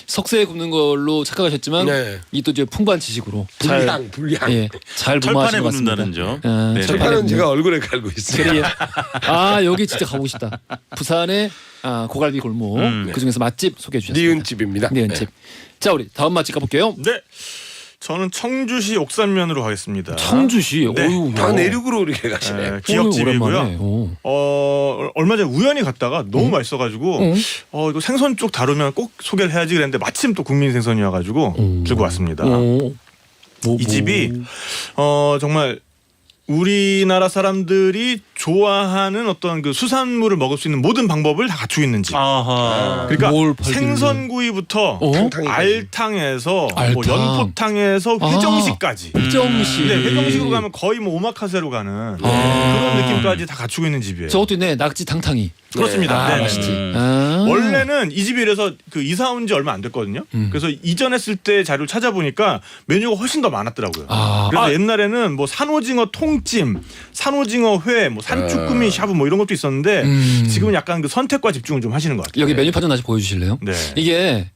석쇠에 굽는 걸로 착각하셨지만 네. 이 또 이제 풍부한 지식으로 불량. 예, 잘 철판에 무마하신 것 같습니다. 굽는다는 점. 아, 네. 철판은 제가 얼굴에 갈고 있어요. 그래요. 여기 진짜 가보고 싶다. 부산의 고갈비 골목 그 중에서 맛집 소개해 주셨습니다. 니은집입니다. 니은집. 자 우리 다음 맛집 가볼게요. 네. 저는 청주시 옥산면으로 가겠습니다. 청주시. 네. 어휴, 다 야. 내륙으로 이렇게 가시네. 네, 오랜만에. 기업집이고요. 오. 얼마 전에 우연히 갔다가 너무 맛있어가지고 이거 생선 쪽 다루면 꼭 소개를 해야지 그랬는데 마침 또 국민 생선이어가지고 들고 왔습니다. 이 집이 정말 우리나라 사람들이 좋아하는 어떤 그 수산물을 먹을 수 있는 모든 방법을 다 갖추고 있는 집. 아하. 그러니까 뭘 팔길래. 생선구이부터 탕탕이 알탕에서 뭐 알탕. 연포탕에서 회정식까지. 회정식. 네, 회정식으로 가면 거의 뭐 오마카세로 가는 그런 느낌까지 다 갖추고 있는 집이에요. 저것도 있네. 낙지 탕탕이. 그렇습니다. 네, 네. 맛있지. 원래는 이 집이 이래서 그 이사 온 지 얼마 안 됐거든요. 그래서 이전했을 때 자료를 찾아보니까 메뉴가 훨씬 더 많았더라고요. 그래서 옛날에는 뭐 산오징어 통찜, 산오징어 회, 뭐 산쭈꾸미 샤브 뭐 이런 것도 있었는데 지금은 약간 그 선택과 집중을 좀 하시는 것 같아요. 여기 메뉴판 좀 다시 보여주실래요? 네. 이게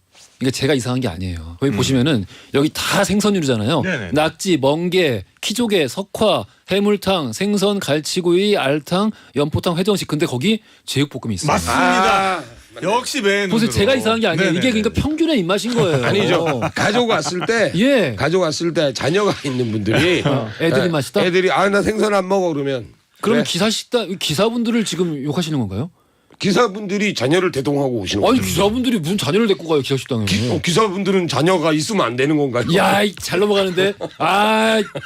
제가 이상한 게 아니에요. 여기 보시면은 여기 다 생선류잖아요. 네네. 낙지, 멍게, 키조개, 석화, 해물탕, 생선, 갈치구이, 알탕, 연포탕, 회정식. 근데 거기 제육볶음이 있어요. 맞습니다. 역시 맨. 보세요. 제가 이상한 게 아니에요. 이게 그러니까 평균의 입맛인 거예요. 아니죠. 가족 왔을 때 예. 가족 왔을 때 자녀가 있는 분들이 애들이 맛있다? 애들이 나 생선 안 먹어 그러면 그럼 그래. 기사분들을 지금 욕하시는 건가요? 기사분들이 자녀를 대동하고 오시는 아니 거죠. 기사분들이 무슨 자녀를 데리고 가요 기사식당에? 기사분들은 자녀가 있으면 안 되는 건가요? 야, 잘 넘어가는데.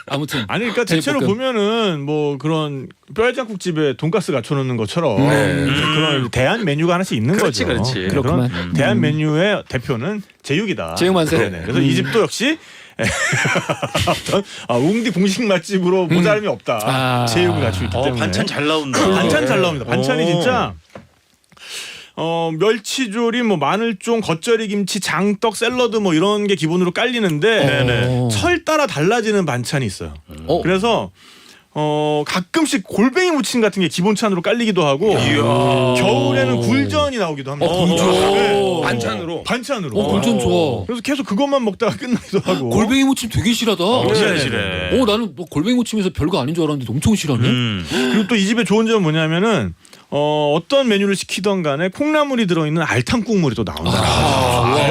아무튼. 아니 그러니까 대체로 제육볶음. 보면은 뭐 그런 뼈해장국집에 돈가스 갖춰놓는 것처럼 그런 대한 메뉴가 하나씩 있는 그렇지, 거죠. 그렇지. 그런 그렇구만. 대한 메뉴의 대표는 제육이다. 제육 만세. 네네. 그래서 이 집도 역시 어떤 웅디 공식 맛집으로 모자람이 없다. 제육을 갖추고 있기 때문에. 반찬 잘 나온다. 반찬 잘 나옵니다. 반찬이 진짜 멸치조림, 뭐 마늘종, 겉절이 김치, 장떡, 샐러드 뭐 이런 게 기본으로 깔리는데 설 따라 달라지는 반찬이 있어요. 그래서 가끔씩 골뱅이 무침 같은 게 기본찬으로 깔리기도 하고 겨울에는 굴전이 나오기도 합니다. 네. 반찬으로. 굴전 좋아. 그래서 계속 그것만 먹다가 끝나기도 하고. 골뱅이 무침 되게 실하다. 싫어. 나는 뭐 골뱅이 무침에서 별거 아닌 줄 알았는데 엄청 실하네. 그리고 또 이 집의 좋은 점은 뭐냐면은 어떤 메뉴를 시키던 간에 콩나물이 들어있는 알탕 국물이 또 나온다.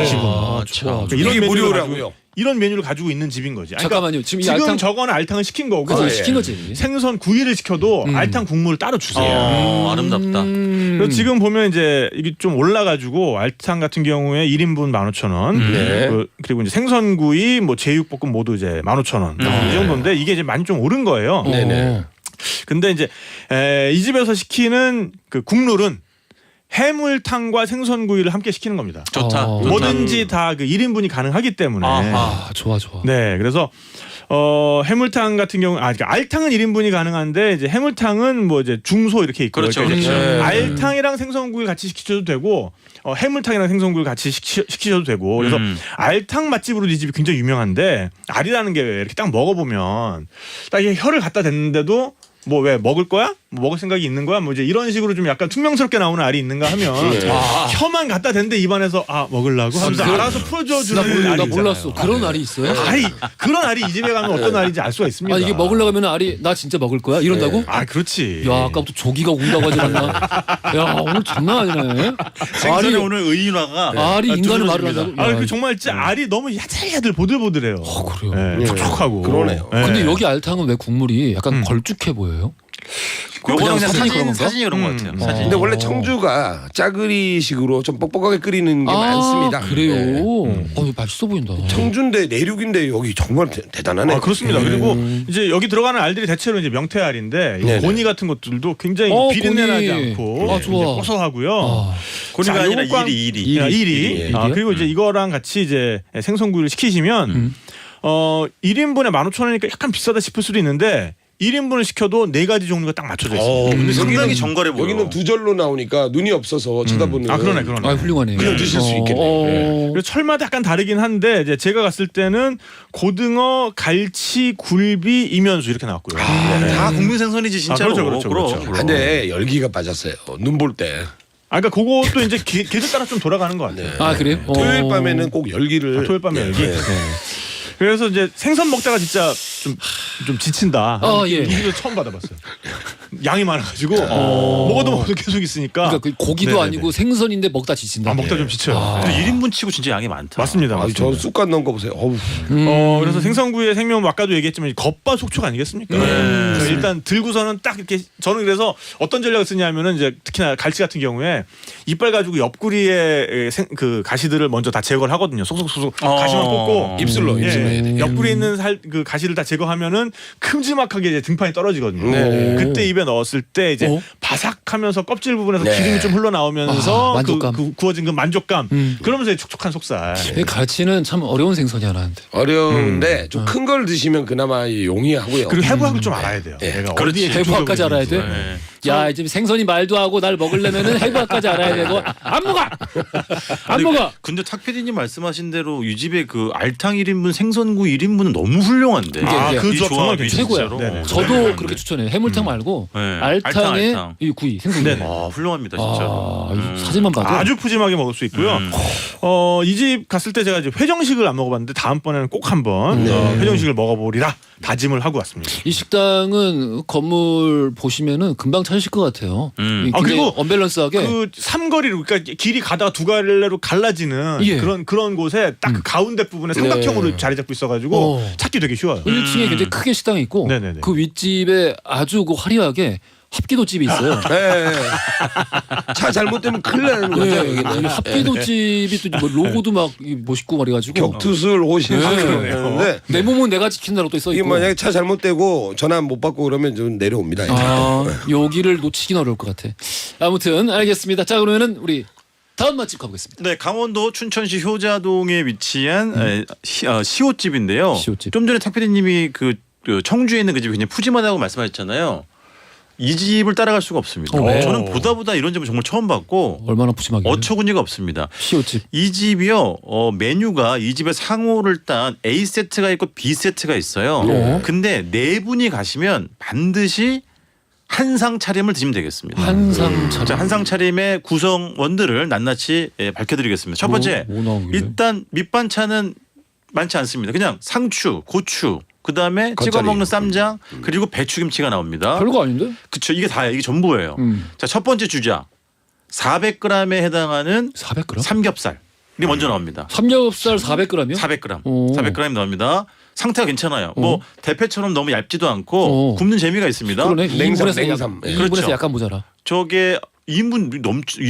좋아. 이게 메뉴를 무료라고요. 이런 메뉴를 가지고 있는 집인 거지. 그러니까 잠깐만요. 지금 이 알탕 저거는 알탕을 시킨 거고 그치, 시킨 거지. 생선 구이를 시켜도 알탕 국물을 따로 주세요. 아름답다. 그래서 지금 보면 이제 이게 좀 올라가지고 알탕 같은 경우에 1인분 15,000원, 네. 그리고 이제 생선구이, 뭐 제육볶음 모두 이제 15,000원 이 정도인데 이게 이제 많이 좀 오른 거예요. 네네. 근데 이제 이 집에서 시키는 그 국룰은 해물탕과 생선구이를 함께 시키는 겁니다. 좋다. 뭐든지 다 그 1인분이 가능하기 때문에. 좋아. 네, 그래서 해물탕 같은 경우, 그러니까 알탕은 1인분이 가능한데 이제 해물탕은 뭐 이제 중소 이렇게 있고. 그렇죠, 그러니까 그렇죠. 이제 알탕이랑 생선구이 같이 시키셔도 되고, 해물탕이랑 생선구이 같이 시키셔도 되고. 그래서 알탕 맛집으로 이 집이 굉장히 유명한데 알이라는 게 이렇게 딱 먹어보면 딱 이게 혀를 갖다 댔는데도 뭐 왜 먹을 거야? 뭐 먹을 생각이 있는 거야? 뭐 이제 이런 식으로 좀 약간 퉁명스럽게 나오는 알이 있는가 하면 혀만 갖다 댔는데 입안에서 먹으려고 하면서 알아서 풀어줘 주는 알이 나 있잖아요. 몰랐어. 그런 알이 있어요? 그런 알이 이 집에 가면 어떤 알인지 알 수가 있습니다. 이게 먹으려고 하면 알이 나 진짜 먹을 거야? 이런다고? 그렇지. 야, 아까부터 조기가 운다고 하지 않나? 야, 오늘 장난 아니네. 생선에 오늘 의인화가 알이 인간을 말을 한다고? 그 정말 진짜 알이 너무 야들야들 보들보들해요. 그래요? 네, 촉촉하고. 그러네요. 네. 근데 여기 알탕은 왜 국물이 약간 걸쭉해 보여요? 요거는 그냥 사진이 그런 건가? 사진이 그런 것 같아요. 사진. 근데 원래 청주가 짜그리식으로 좀 뻑뻑하게 끓이는 게 많습니다. 그래요? 네. 이거 맛있어 보인다. 청주인데 내륙인데 여기 정말 대단하네. 그렇습니다. 그리고 이제 여기 들어가는 알들이 대체로 이제 명태알인데 네네. 고니 같은 것들도 굉장히 비린내 고니. 나지 않고 좋아. 이제 고소하고요. 고니가 자, 아니라 요거 이리. 일이. 그리고 이제 이거랑 같이 이제 생선구이를 시키시면 1인분에 15,000원이니까 약간 비싸다 싶을 수도 있는데 1인분을 시켜도 4가지 종류가 딱 맞춰져 있어요. 근데 상당히 정갈해 보여. 여기는 두 절로 나오니까 눈이 없어서 쳐다보는. 그러네. 훌륭하네. 그냥 드실 수 있겠네. 그래서 철마다 약간 다르긴 한데 이제 제가 갔을 때는 고등어, 갈치, 굴비, 이면수 이렇게 나왔고요. 다 국민 생선이지 진짜로. 그렇죠. 근데 열기가 빠졌어요. 눈 볼 때. 그러니까 그것도 이제 계절 따라 좀 돌아가는 것 같아요. 그래요? 토요일 밤에는 꼭 열기를. 토요일 밤에 열기. 네. 그래서 이제 생선 먹다가 진짜 좀 지친다. 예. 이 집에서 처음 받아봤어요. 양이 많아가지고 먹어도 계속 있으니까. 그러니까 그 고기도 네네네. 아니고 생선인데 먹다 지친다. 먹다 좀 지쳐요. 근데 1인분 치고 진짜 양이 많다. 맞습니다. 저 쑥갓 넣은 거 보세요. 어우. 그래서 생선구이의 생명 아까도 얘기했지만 겉바속촉 아니겠습니까? 그래서 일단 들고서는 딱 이렇게 저는 그래서 어떤 전략을 쓰냐면은 이제 특히나 갈치 같은 경우에 이빨 가지고 옆구리의 그 가시들을 먼저 다 제거를 하거든요. 속속속속 가시만 뽑고 입술로 옆구리에 있는 그 가시를 다 제거하면은 큼지막하게 이제 등판이 떨어지거든요. 네. 그때 입에 넣었을 때 이제 바삭하면서 껍질 부분에서 네. 기름이 좀 흘러나오면서 만족감. 그 구워진 그 만족감. 그러면서 촉촉한 속살. 이 갈치는 참 어려운 생선이 하나인데. 어려운데 좀 큰 걸 드시면 그나마 용이하고요. 그리고 해부학을 좀 알아야 돼요. 내가 어디에 해부학까지 알아야 돼? 네. 야, 이제 생선이 말도 하고 날 먹으려면은 해부학까지 알아야 되고 안 먹어. 안 먹어. 근데 탁 PD님 말씀하신 대로 이 집의 그 알탕 1인분 생선구이 1인분은 너무 훌륭한데. 그 이 조합 정말 조합이 최고야. 진짜로. 네네. 저도 그렇게 추천해요. 해물탕 말고 네. 알탕에 알탕. 이 구이 생선구이. 훌륭합니다 진짜로. 이 사진만 봐도 아주 푸짐하게 먹을 수 있고요. 이 집 갔을 때 제가 이제 회정식을 안 먹어봤는데 다음번에는 꼭 한번 회정식을 먹어보리라 다짐을 하고 왔습니다. 이 식당은 건물 보시면은 금방 찾으실 것 같아요. 아, 그리고 언밸런스하게 그 삼거리로 그러니까 길이 가다가 두 갈래로 갈라지는 예. 그런 곳에 딱 그 가운데 부분에 삼각형으로 자리 잡고 있어가지고 찾기 되게 쉬워요. 1층에 굉장히 크게 식당이 있고 네네네. 그 윗집에 아주 그 화려하게 합기도집이 있어요. 네. 차 잘못되면 큰일 나는 거죠. 여기는. 이 합기도집이 또 뭐 로고도 막 멋있고 말해가지고 격투술 호신술 하는데 내 몸은 내가 지킨다고 또 써 이게 있고. 만약에 차 잘못되고 전화 못 받고 그러면 좀 내려옵니다. 여기를 놓치긴 어려울 것 같아. 아무튼 알겠습니다. 자, 그러면은 우리 다음 맛집 가보겠습니다. 네, 강원도 춘천시 효자동에 위치한 시옷집인데요. 시옷집. 좀 전에 탁 PD님이 그 청주에 있는 그 집이 굉장히 푸짐하다고 말씀하셨잖아요. 이 집을 따라갈 수가 없습니다. 왜? 저는 보다 이런 집은 정말 처음 봤고 얼마나 푸짐하게. 어처구니가 없습니다. 시옷집. 이 집이요. 메뉴가 이 집의 상호를 딴 A 세트가 있고 B 세트가 있어요. 네. 근데 네 분이 가시면 반드시 한상 차림을 드시면 되겠습니다. 한상 차림. 자, 한상 차림의 구성원들을 낱낱이 밝혀드리겠습니다. 첫 번째, 뭐 나오길래? 일단 밑반찬은 많지 않습니다. 그냥 상추, 고추, 그 다음에 찍어 겉절이. 먹는 쌈장, 그리고 배추김치가 나옵니다. 별거 아닌데? 그렇죠. 이게 다예요. 이게 전부예요. 자, 첫 번째 주자 400g에 해당하는 400g? 삼겹살이 먼저 나옵니다. 삼겹살 400g이요? 400g, 오. 400g 나옵니다. 상태가 괜찮아요. 뭐 대패처럼 너무 얇지도 않고 오. 굽는 재미가 있습니다. 그러네. 냉삼, 2인분에서 냉삼. 예. 2인분에서 그렇죠. 약간 모자라. 저게 2인분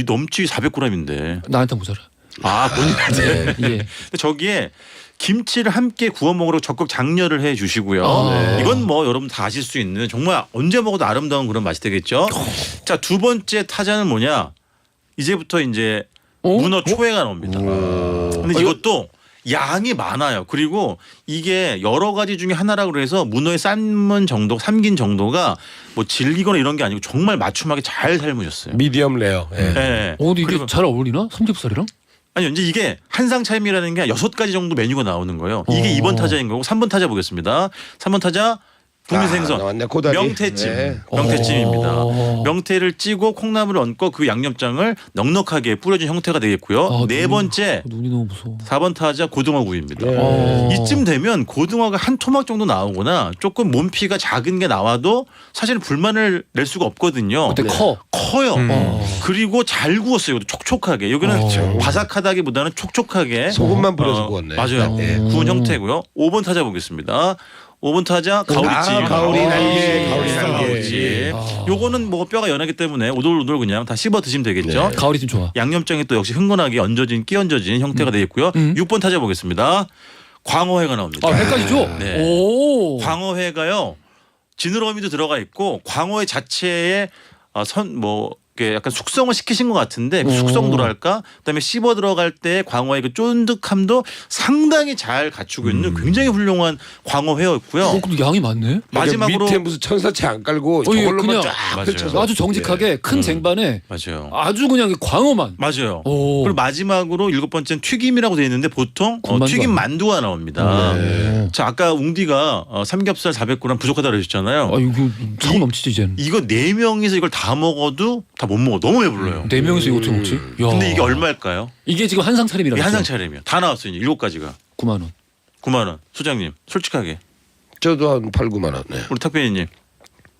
넘지 400g인데. 나한테 모자라. 아, 본인한테. 예. 근데 저기에 김치를 함께 구워 먹으라고 적극 장려를 해 주시고요. 네. 이건 뭐 여러분 다 아실 수 있는 정말 언제 먹어도 아름다운 그런 맛이 되겠죠. 자, 두 번째 타자는 뭐냐? 이제부터 이제 문어 초회가 나옵니다. 근데 이것도 양이 많아요. 그리고 이게 여러 가지 중에 하나라고 그래서 문어의 삶긴 정도가 뭐 질기거나 이런 게 아니고 정말 맞춤하게 잘 삶으셨어요. 미디엄 레어. 예. 네. 근데 이게 그리고- 잘 어울리나? 삼겹살이랑? 아니요, 이제 이게 한상 차림이라는 게 6가지 정도 메뉴가 나오는 거예요. 이게 2번 타자인 거고 3번 타자 보겠습니다. 3번 타자 국민생선 나왔네, 코다리. 명태찜. 네. 명태찜입니다. 오. 명태를 찌고 콩나물을 얹고 그 양념장을 넉넉하게 뿌려준 형태가 되겠고요. 아, 네 번째 눈이 너무 무서워. 4번 타자 고등어구이입니다. 어. 이쯤 되면 고등어가 한 토막 정도 나오거나 조금 몸피가 작은 게 나와도 사실 불만을 낼 수가 없거든요. 근데 커요. 어. 그리고 잘 구웠어요. 이것도 촉촉하게. 여기는 그렇죠. 바삭하다기보다는 촉촉하게 소금만 뿌려서 구웠네. 맞아요. 네. 구운 형태고요. 5번 타자 보겠습니다. 5번 타자 가오리찜. 가오리 날개, 가오리 날개. 가오리찜. 요거는 뭐 뼈가 연하기 때문에 오돌오돌 그냥 다 씹어 드시면 되겠죠. 가오리 좀 좋아. 양념장이 또 역시 흥건하게 얹어진 형태가 되겠고요. 6번 타자 보겠습니다. 광어회가 나옵니다. 아, 회까지죠? 네. 오. 광어회가요. 지느러미도 들어가 있고 광어회 자체에 약간 숙성을 시키신 것 같은데 그 숙성도랄까 그다음에 씹어 들어갈 때 광어의 그 쫀득함도 상당히 잘 갖추고 있는 굉장히 훌륭한 광어회였고요. 근데 양이 많네. 마지막으로 밑에 무슨 천사채 안 깔고 예, 저걸로만 그냥 쫙 맞아요. 펼쳐서 아주 정직하게 큰 쟁반에 맞아요. 아주 그냥 광어만. 맞아요. 오. 그리고 마지막으로 7번째는 튀김이라고 되어 있는데 보통 군만두 튀김 아니에요? 만두가 나옵니다. 자, 아까 웅디가 삼겹살 400g 부족하다고 그러셨잖아요. 아, 이거 차고 넘치지 이제는. 이거 4명이서 이걸 다 먹어도 다 못 먹어. 너무 배불러요. 4명이서 이거 어떻게 먹지? 야. 근데 이게 얼마일까요? 이게 지금 한상 차림이라고. 이게 한상 차림이요. 다 나왔어요. 이제 7가지가. 9만 원. 9만 원. 소장님 솔직하게. 저도 한 8, 9만 원. 네. 우리 탁배이님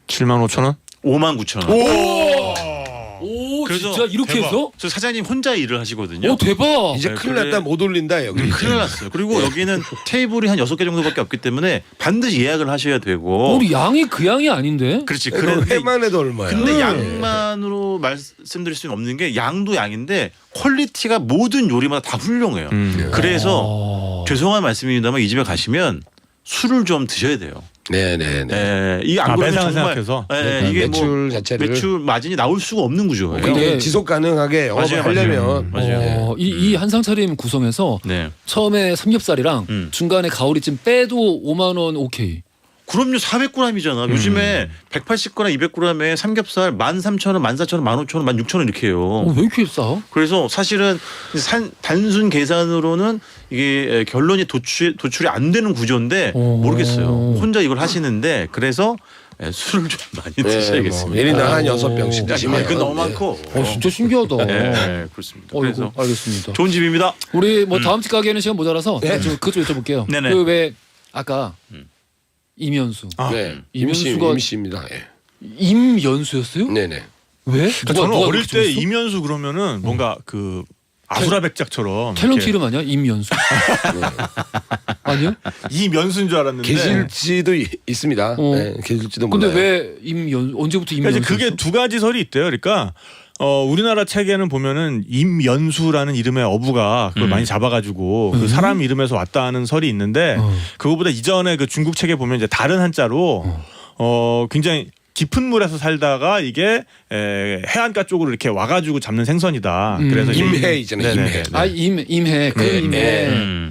7만 5천 원? 5만 9천 원. 오, 그래서 진짜 이렇게 대박. 해서? 저 사장님 혼자 일을 하시거든요. 오, 대박. 이제 네, 큰일 그래. 났다 못 올린다 여기. 큰일 났어요. 그리고 여기는 테이블이 한 6개 정도밖에 없기 때문에 반드시 예약을 하셔야 되고. 우리 양이 그 양이 아닌데? 그렇지. 그래 그런데 회만 해도 얼마야? 근데 양만으로 말씀드릴 수는 없는 게 양도 양인데 퀄리티가 모든 요리마다 다 훌륭해요. 그래서 죄송한 말씀입니다만 이 집에 가시면 술을 좀 드셔야 돼요. 네네네. 예, 이게 안 그러면 매상을 정말 생각해서? 이게 매출 뭐 자체를 매출 마진이 나올 수가 없는 구조예요. 근데 근데 지속 가능하게 영업을 맞아요, 하려면 맞아요. 이 한상 차림 구성에서 네. 처음에 삼겹살이랑 중간에 가오리찜 빼도 5만 원 오케이. 그럼요. 400g이잖아. 요즘에 180g, 200g에 삼겹살 13,000원, 14,000원, 15,000원, 16,000원 이렇게 해요. 왜 이렇게 싸? 그래서 사실은 단순 계산으로는 이게 결론이 도출이 안 되는 구조인데 모르겠어요. 혼자 이걸 하시는데 그래서 술을 좀 많이 드셔야겠습니다. 1인당 한 6병씩 드시면 이건 너무 많고. 진짜 신기하다. 네, 그렇습니다. 그래서 이거 알겠습니다. 좋은 집입니다. 우리 뭐 다음 집 가게는 시간 모자라서 네. 그것 좀 여쭤볼게요. 네네. 그 왜 아까 임연수 네. 임시가- 임시입니다. 예. 임연수였어요? 네네. 왜? 그러니까 저는 어릴 때 그렇게 이면수 그러면은 뭔가 그 아수라백작처럼 탤런트 이렇게 이름 아니야? 임연수. 아니요? 이면수인 줄 알았는데 계실지도 있습니다. 어. 네, 계실지도 근데 몰라요. 왜 임연 언제부터 그러니까 임연수? 이제 그게 두 가지 설이 있대요. 그러니까 우리나라 책에는 보면은 임연수라는 이름의 어부가 그걸 많이 잡아가지고 그 사람 이름에서 왔다 하는 설이 있는데 그거보다 이전에 그 중국 책에 보면 이제 다른 한자로 굉장히 깊은 물에서 살다가 이게 해안가 쪽으로 이렇게 와가지고 잡는 생선이다. 그래서 임해 있잖아요. 네네. 임해. 아 임해 그 네, 임해. 네.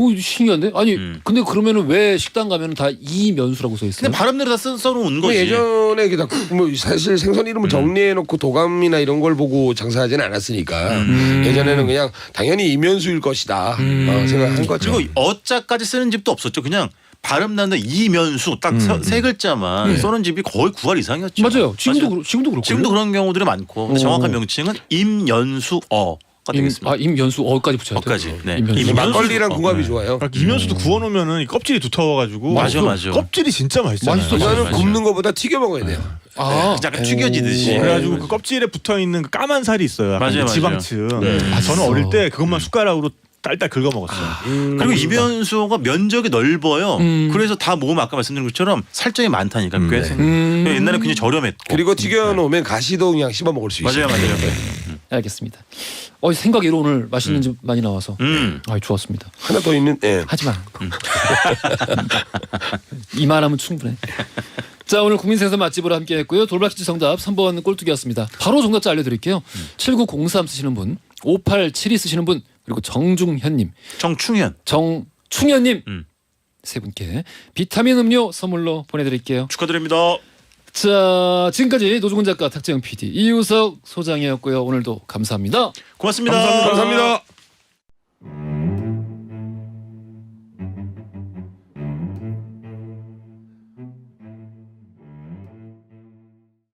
오 신기한데? 아니 근데 그러면은 왜 식당 가면은 다 이면수라고 써 있어요? 근데 발음대로 다 써놓은 거지. 예전에 뭐 사실 생선 이름을 정리해놓고 도감이나 이런 걸 보고 장사하지는 않았으니까 예전에는 그냥 당연히 이면수일 것이다 생각한 거죠. 그리고 어자까지 쓰는 집도 없었죠. 그냥 발음 나는데 이면수 딱 세 글자만 써는 집이 거의 9할 이상이었죠. 맞아요. 지금도 그렇고. 지금도 그런 경우들이 많고. 근데 정확한 명칭은 임연수어가 되겠습니다. 임연수 어까지 붙여야 돼. 어까지. 네. 임연수. 막걸리랑 궁합이 좋아요. 그러니까 이면수도 구워놓으면은 이 껍질이 두터워가지고 맞아. 껍질이 진짜 맛있잖아요. 맛있어. 이거는 맞아요. 굽는 것보다 튀겨 먹어야 돼요. 아, 약간 튀겨지듯이. 그래가지고 그 껍질에 붙어 있는 그 까만 살이 있어요. 약간 맞아요, 그 지방층. 맛있어. 저는 어릴 때 그것만 숟가락으로 딸딸 긁어 먹었어요. 그리고 이면수가 면적이 넓어요. 그래서 다 모으면 아까 말씀드린 것처럼 살점이 많다니까 꽤 옛날에 굉장히 저렴했고. 그리고 튀겨놓으면 가시도 그냥 씹어 먹을 수 있어요. 맞아요. 알겠습니다. 생각외로 오늘 맛있는 집 많이 나와서 좋았습니다. 하나 더 있는. 예. 하지 마. 이만하면 충분해. 자 오늘 국민생선 맛집으로 함께했고요. 돌발퀴즈 정답 3번 꼴뚜기였습니다. 바로 정답자 알려드릴게요. 7903 쓰시는 분, 5872 쓰시는 분, 그리고 정중현님, 정충현. 정충현님 세 분께 비타민 음료 선물로 보내드릴게요. 축하드립니다. 자 지금까지 노중훈 작가, 탁재영 PD, 이우석 소장이었고요. 오늘도 감사합니다. 고맙습니다. 감사합니다.